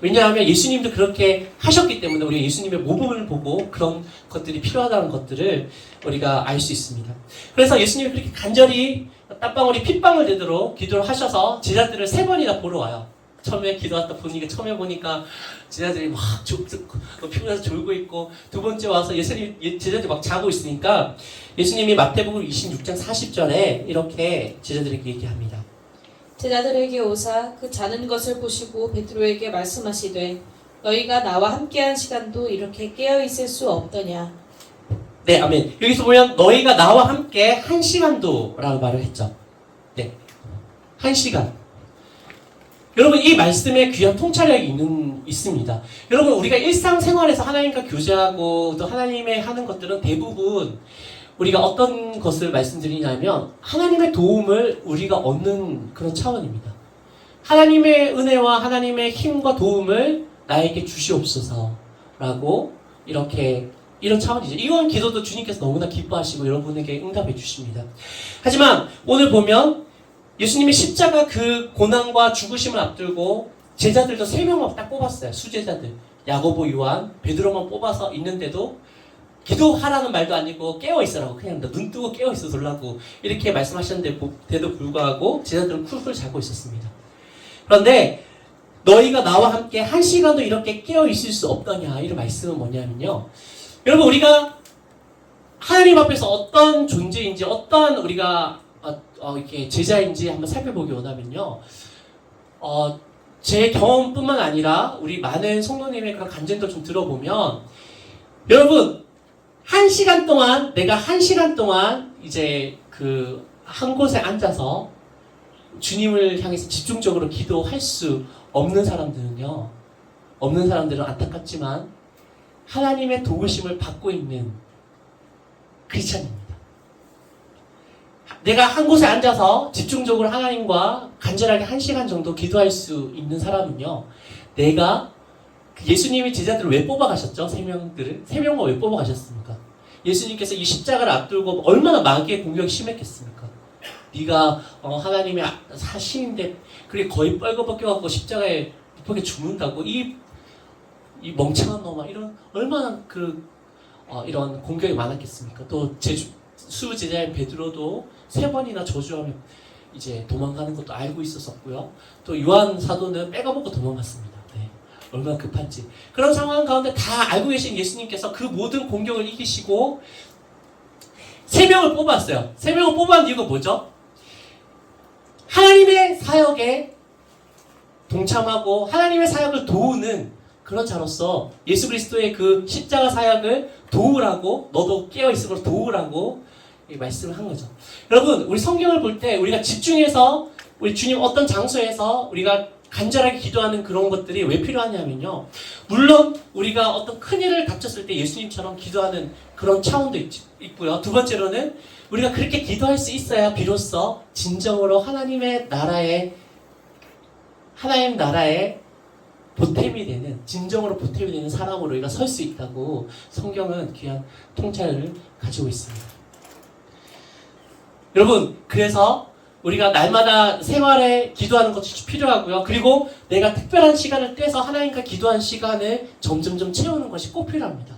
왜냐하면 예수님도 그렇게 하셨기 때문에 우리가 예수님의 모범을 보고 그런 것들이 필요하다는 것들을 우리가 알 수 있습니다. 그래서 예수님이 그렇게 간절히 땀방울이 핏방울 되도록 기도를 하셔서 제자들을 3번이나 보러 와요. 처음에 기도하다 보니까 처음에 보니까 제자들이 막 피곤해서 졸고 있고, 두 번째 와서 제자들이 막 자고 있으니까 예수님이 마태복음 26장 40절에 이렇게 제자들에게 얘기합니다. 제자들에게 오사 그 자는 것을 보시고 베드로에게 말씀하시되 너희가 나와 함께한 시간도 이렇게 깨어 있을 수 없더냐. 네, 아멘. 여기서 보면 너희가 나와 함께 1시간도 라고 말을 했죠. 네, 1시간. 여러분, 이 말씀에 귀한 통찰력이 있습니다. 여러분, 우리가 일상생활에서 하나님과 교제하고 또 하나님의 하는 것들은 대부분 우리가 어떤 것을 말씀드리냐면 하나님의 도움을 우리가 얻는 그런 차원입니다. 하나님의 은혜와 하나님의 힘과 도움을 나에게 주시옵소서라고 이런 차원이죠. 이런 기도도 주님께서 너무나 기뻐하시고 여러분에게 응답해 주십니다. 하지만 오늘 보면 예수님이 십자가 그 고난과 죽으심을 앞두고 제자들도 3명만 딱 뽑았어요. 수제자들. 야고보, 요한, 베드로만 뽑아서 있는데도 기도하라는 말도 아니고 깨어있으라고, 그냥 눈 뜨고 깨어있어 달라고 이렇게 말씀하셨는데도 불구하고 제자들은 쿨쿨 자고 있었습니다. 그런데 너희가 나와 함께 1시간도 이렇게 깨어있을 수 없더냐, 이런 말씀은 뭐냐면요, 여러분, 우리가 하나님 앞에서 어떤 존재인지 어떤 우리가 이렇게 제자인지 한번 살펴보기 원하면요, 제 경험뿐만 아니라 우리 많은 성도님의 그런 간증도 좀 들어보면, 여러분, 1시간 동안, 내가 1시간 동안 이제 한 곳에 앉아서 주님을 향해서 집중적으로 기도할 수 없는 사람들은 안타깝지만 하나님의 도우심을 받고 있는 크리스찬입니다. 내가 한 곳에 앉아서 집중적으로 하나님과 간절하게 1시간 정도 기도할 수 있는 사람은요, 내가 예수님이 제자들을 왜 뽑아가셨죠? 3명만 왜 뽑아가셨습니까? 예수님께서 이 십자가를 앞두고 얼마나 마귀의 공격이 심했겠습니까? 네가 하나님의 사신인데 그게 거의 뻘거벗겨갖고 십자가에 못 죽는다고, 이 멍청한 놈아, 이런 얼마나 이런 공격이 많았겠습니까? 또 수제자인 베드로도 3번이나 저주하며 이제 도망가는 것도 알고 있었었고요. 또 요한 사도는 빼가먹고 도망갔습니다. 네, 얼마나 급한지. 그런 상황 가운데 다 알고 계신 예수님께서 그 모든 공격을 이기시고 3명을 뽑았어요. 3명을 뽑은 이유가 뭐죠? 하나님의 사역에 동참하고 하나님의 사역을 도우는 그런 자로서 예수 그리스도의 그 십자가 사역을 도우라고, 너도 깨어있음으로 도우라고 말씀을 한 거죠. 여러분, 우리 성경을 볼 때 우리가 집중해서 우리 주님 어떤 장소에서 우리가 간절하게 기도하는 그런 것들이 왜 필요하냐면요, 물론 우리가 어떤 큰일을 닥쳤을 때 예수님처럼 기도하는 그런 차원도 있고요. 두 번째로는 우리가 그렇게 기도할 수 있어야 비로소 진정으로 하나님 나라의 보탬이 되는, 진정으로 보탬이 되는 사람으로 우리가 설 수 있다고 성경은 귀한 통찰을 가지고 있습니다. 여러분, 그래서 우리가 날마다 생활에 기도하는 것이 필요하고요. 그리고 내가 특별한 시간을 떼서 하나님과 기도하는 시간을 점점점 채우는 것이 꼭 필요합니다.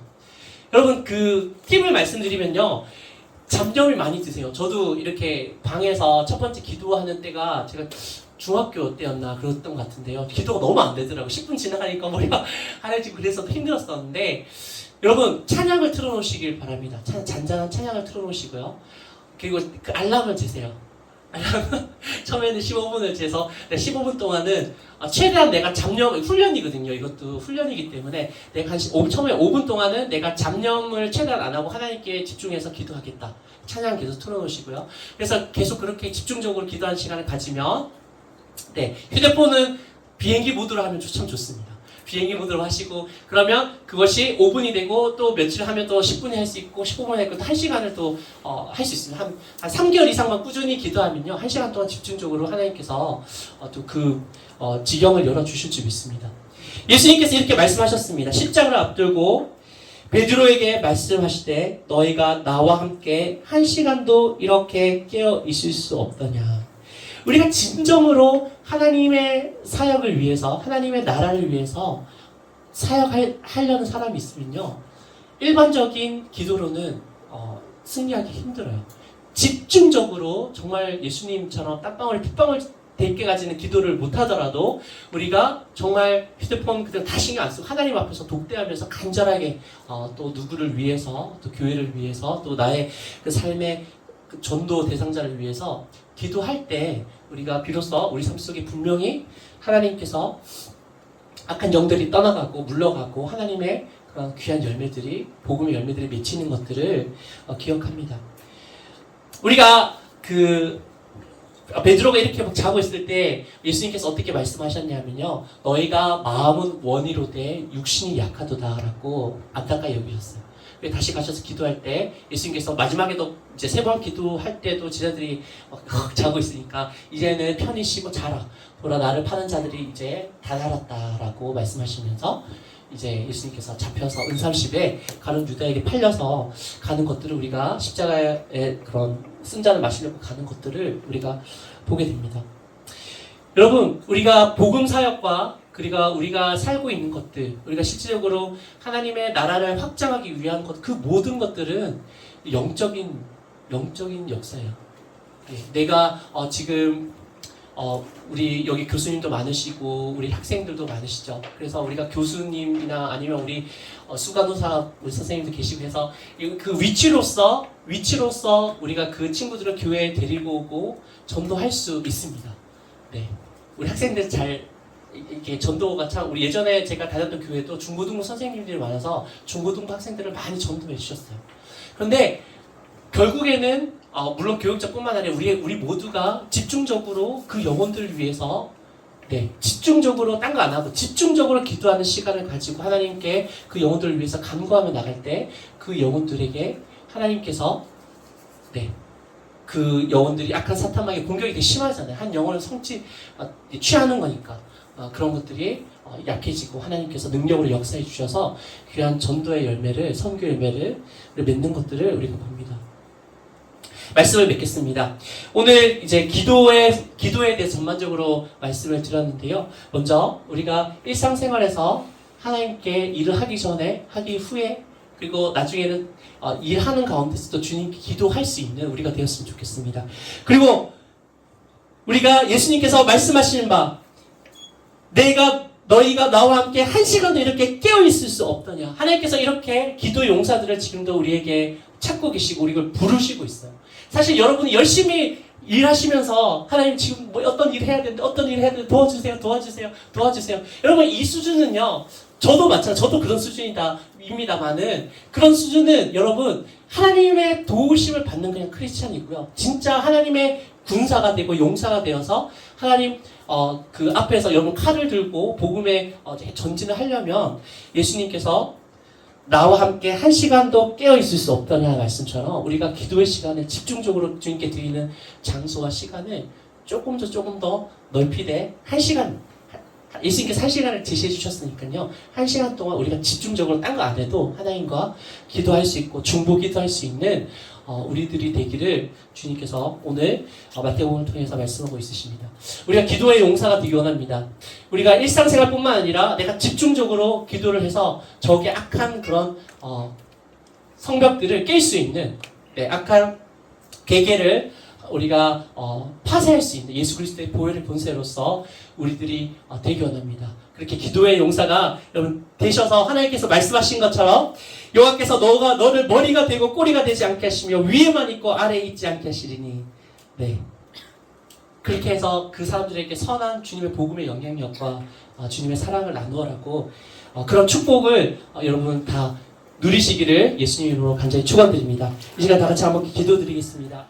여러분, 그 팁을 말씀드리면요, 잡념이 많이 드세요. 저도 이렇게 방에서 첫 번째 기도하는 때가 제가 중학교 때였나 그랬던 것 같은데요. 기도가 너무 안 되더라고요. 10분 지나가니까 머리가 하얘지고 그래서 힘들었었는데 여러분 찬양을 틀어놓으시길 바랍니다. 잔잔한 찬양을 틀어놓으시고요. 그리고 그 알람을 재세요. 알람 처음에는 15분을 재서 15분 동안은 최대한 내가 훈련이거든요. 이것도 훈련이기 때문에 내가 처음에 5분 동안은 내가 잡념을 최대한 안 하고 하나님께 집중해서 기도하겠다. 찬양 계속 틀어놓으시고요. 그래서 계속 그렇게 집중적으로 기도하는 시간을 가지면 휴대폰은 비행기 모드로 하면 참 좋습니다. 비행기 모드로 하시고 그러면 그것이 5분이 되고 또 며칠 하면 또 10분이 할 수 있고 15분이 할 수 있고 또 1시간을 또 할 수 있습니다. 한 3개월 이상만 꾸준히 기도하면요 1시간 동안 집중적으로 하나님께서 또 그 지경을 열어주실 줄 믿습니다. 예수님께서 이렇게 말씀하셨습니다. 십자가를 앞들고 베드로에게 말씀하시되 너희가 나와 함께 1시간도 이렇게 깨어 있을 수 없더냐. 우리가 진정으로 하나님의 사역을 위해서 하나님의 나라를 위해서 사역하려는 사람이 있으면요 일반적인 기도로는 승리하기 힘들어요. 집중적으로 정말 예수님처럼 땀방울 핏방울 될 가지는 기도를 못하더라도 우리가 정말 휴대폰 그대로 다 신경 안 쓰고 하나님 앞에서 독대하면서 간절하게 또 누구를 위해서 또 교회를 위해서 또 나의 그 삶의 그 전도 대상자를 위해서 기도할 때 우리가 비로소 우리 삶 속에 분명히 하나님께서 악한 영들이 떠나가고 물러가고 하나님의 그런 귀한 열매들이 복음의 열매들이 맺히는 것들을 기억합니다. 우리가 베드로가 이렇게 막 자고 있을 때 예수님께서 어떻게 말씀하셨냐면요 너희가 마음은 원이로되 육신이 약하도다라고 안타까이 여기셨어요. 다시 가셔서 기도할 때 예수님께서 마지막에도 이제 3번 기도할 때도 제자들이 자고 있으니까 이제는 편히 쉬고 자라. 보라 나를 파는 자들이 이제 다 달았다라고 말씀하시면서 이제 예수님께서 잡혀서 은삼십에 가는 유다에게 팔려서 가는 것들을 우리가 십자가의 그런 쓴잔을 마시려고 가는 것들을 우리가 보게 됩니다. 여러분 우리가 복음 사역과 그리고 우리가 살고 있는 것들, 우리가 실질적으로 하나님의 나라를 확장하기 위한 것, 그 모든 것들은 영적인 역사예요. 내가 지금 우리 여기 교수님도 많으시고 우리 학생들도 많으시죠. 그래서 우리가 교수님이나 아니면 우리 수간호사 우리 선생님도 계시고 해서 그 위치로서 우리가 그 친구들을 교회에 데리고 오고 전도할 수 있습니다. 네, 우리 학생들 잘 이렇게 전도가 참 우리 예전에 제가 다녔던 교회도 중고등부 선생님들이 많아서 중고등부 학생들을 많이 전도해 주셨어요. 그런데 결국에는 물론 교육자뿐만 아니라 우리 모두가 집중적으로 그 영혼들을 위해서 집중적으로 딴 거 안 하고 집중적으로 기도하는 시간을 가지고 하나님께 그 영혼들을 위해서 간구하며 나갈 때 그 영혼들에게 하나님께서 그 영혼들이 악한 사탄에게 공격이 되게 심하잖아요. 한 영혼을 취하는 거니까 그런 것들이 약해지고 하나님께서 능력으로 역사해 주셔서 귀한 전도의 열매를 선교 열매를 맺는 것들을 우리가 봅니다. 말씀을 맺겠습니다. 오늘 이제 기도에 대해서 전반적으로 말씀을 드렸는데요. 먼저 우리가 일상생활에서 하나님께 일을 하기 전에, 하기 후에, 그리고 나중에는 일하는 가운데서도 주님께 기도할 수 있는 우리가 되었으면 좋겠습니다. 그리고 우리가 예수님께서 말씀하시는 바 너희가 나와 함께 1시간도 이렇게 깨어있을 수 없더냐. 하나님께서 이렇게 기도의 용사들을 지금도 우리에게 찾고 계시고 우리를 부르시고 있어요. 사실 여러분이 열심히 일하시면서 하나님 지금 어떤 일을 해야 되는데 도와주세요. 여러분 이 수준은요. 저도 마찬가지, 저도 그런 수준입니다만은 그런 수준은 여러분 하나님의 도우심을 받는 그냥 크리스찬이고요. 진짜 하나님의 군사가 되고 용사가 되어서 하나님 그 앞에서 여러분 칼을 들고 복음에 전진을 하려면 예수님께서 나와 함께 1시간도 깨어있을 수 없다는 말씀처럼 우리가 기도의 시간을 집중적으로 주님께 드리는 장소와 시간을 조금 더 넓히되 1시간 예수님께서 1시간을 제시해 주셨으니까요. 1시간 동안 우리가 집중적으로 딴 거 안 해도 하나님과 기도할 수 있고 중보 기도할 수 있는 우리들이 되기를 주님께서 오늘 마태복음을 통해서 말씀하고 있으십니다. 우리가 기도의 용사가 되기 원합니다. 우리가 일상생활뿐만 아니라 내가 집중적으로 기도를 해서 적의 악한 그런 성벽들을 깰 수 있는 악한 계계를 우리가 파쇄할 수 있는 예수 그리스도의 보혈의 본세로서 우리들이 되기 원합니다. 그렇게 기도의 용사가 여러분 되셔서 하나님께서 말씀하신 것처럼 여호와께서 너를 머리가 되고 꼬리가 되지 않게 하시며 위에만 있고 아래에 있지 않게 하시리니 네. 그렇게 해서 그 사람들에게 선한 주님의 복음의 영향력과 주님의 사랑을 나누어라고 그런 축복을 여러분 다 누리시기를 예수님 이름으로 간절히 축원드립니다. 이 시간 다 같이 한번 기도드리겠습니다.